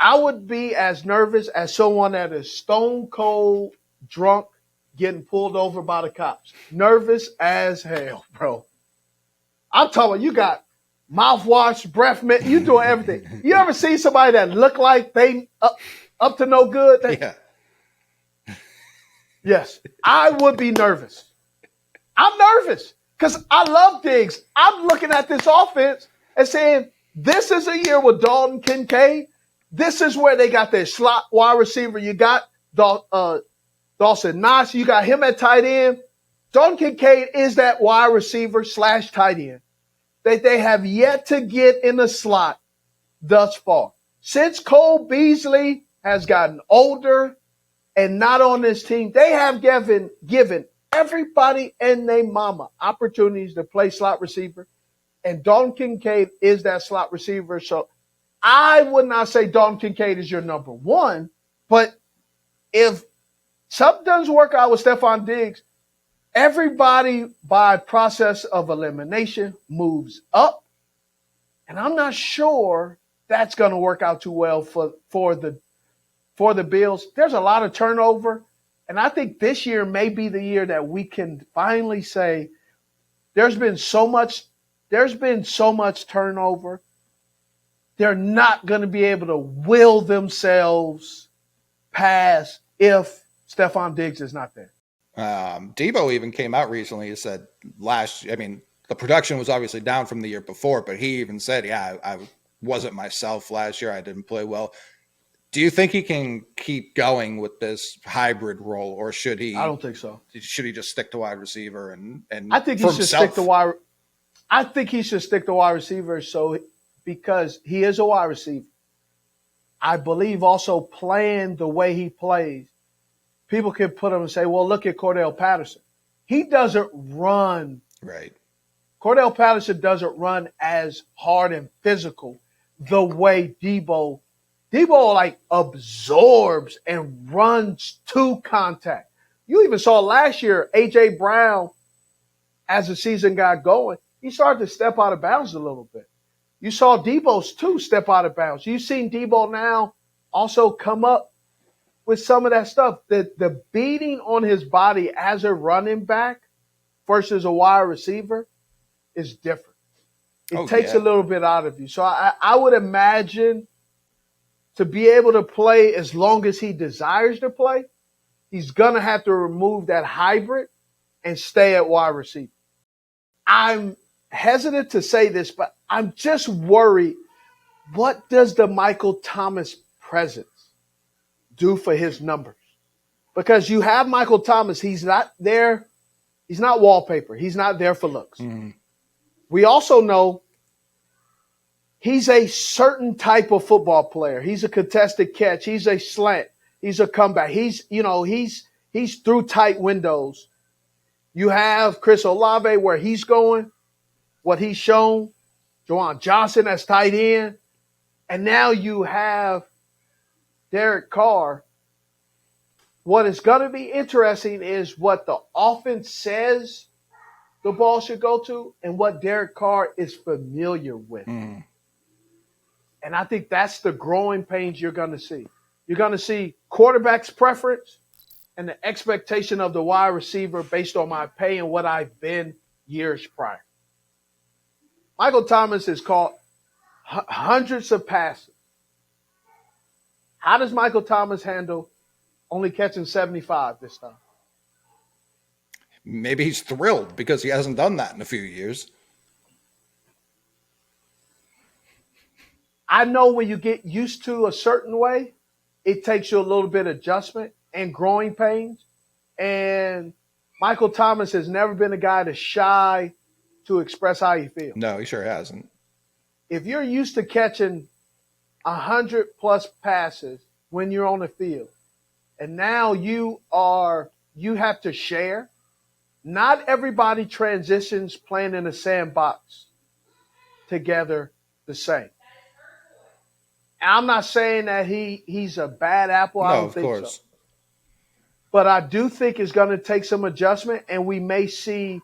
I would be as nervous as someone that is stone cold drunk getting pulled over by the cops. Nervous as hell, bro. I'm talking, you got mouthwash, breath mint, you doing everything. You ever see somebody that look like they up to no good? Yeah. Yes, I would be nervous. I'm nervous because I love Diggs. I'm looking at this offense and saying, this is a year with Dalton Kincaid. This is where they got their slot wide receiver. You got Dawson Knox. You got him at tight end. Dalton Kincaid is that wide receiver / tight end that they have yet to get in the slot thus far. Since Cole Beasley has gotten older and not on this team, they have given everybody and their mama opportunities to play slot receiver. And Dalton Kincaid is that slot receiver. So I would not say Dalton Kincaid is your number one, but if something doesn't work out with Stefon Diggs, everybody by process of elimination moves up. And I'm not sure that's going to work out too well for the Bills. There's a lot of turnover. And I think this year may be the year that we can finally say there's been so much turnover. They're not going to be able to will themselves past if Stefon Diggs is not there. Deebo even came out recently and said the production was obviously down from the year before, but he even said, I wasn't myself last year. I didn't play well. Do you think he can keep going with this hybrid role, or should he? I don't think so. Should he just stick to wide receiver and I think he should stick to wide. I think he should stick to wide receiver because he is a wide receiver. I believe also playing the way he plays, people can put him and say, well, look at Cordell Patterson. He doesn't run. Right. Cordell Patterson doesn't run as hard and physical the way Deebo like absorbs and runs to contact. You even saw last year, A.J. Brown, as the season got going, he started to step out of bounds a little bit. You saw Deebo's too step out of bounds. You've seen Deebo now also come up with some of that stuff. The beating on his body as a running back versus a wide receiver is different. It takes a little bit out of you. So I would imagine to be able to play as long as he desires to play, he's going to have to remove that hybrid and stay at wide receiver. I'm hesitant to say this, but I'm just worried. What does the Michael Thomas presence do for his numbers? Because you have Michael Thomas. He's not there. He's not wallpaper. He's not there for looks. Mm-hmm. We also know he's a certain type of football player. He's a contested catch. He's a slant. He's a comeback. He's through tight windows. You have Chris Olave where he's going, what he's shown, Juwan Johnson as tight end, and now you have Derek Carr. What is going to be interesting is what the offense says the ball should go to and what Derek Carr is familiar with. Mm. And I think that's the growing pains you're going to see. You're going to see quarterback's preference and the expectation of the wide receiver based on my pay and what I've been years prior. Michael Thomas has caught hundreds of passes. How does Michael Thomas handle only catching 75 this time? Maybe he's thrilled because he hasn't done that in a few years. I know when you get used to a certain way, it takes you a little bit of adjustment and growing pains. And Michael Thomas has never been a guy that's shy to express how you feel. No, he sure hasn't. If you're used to catching 100+ passes when you're on the field, and now you have to share, not everybody transitions playing in a sandbox together the same. And I'm not saying that he's a bad apple. I don't think so. But I do think it's going to take some adjustment, and we may see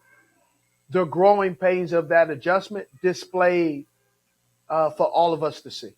the growing pains of that adjustment displayed for all of us to see.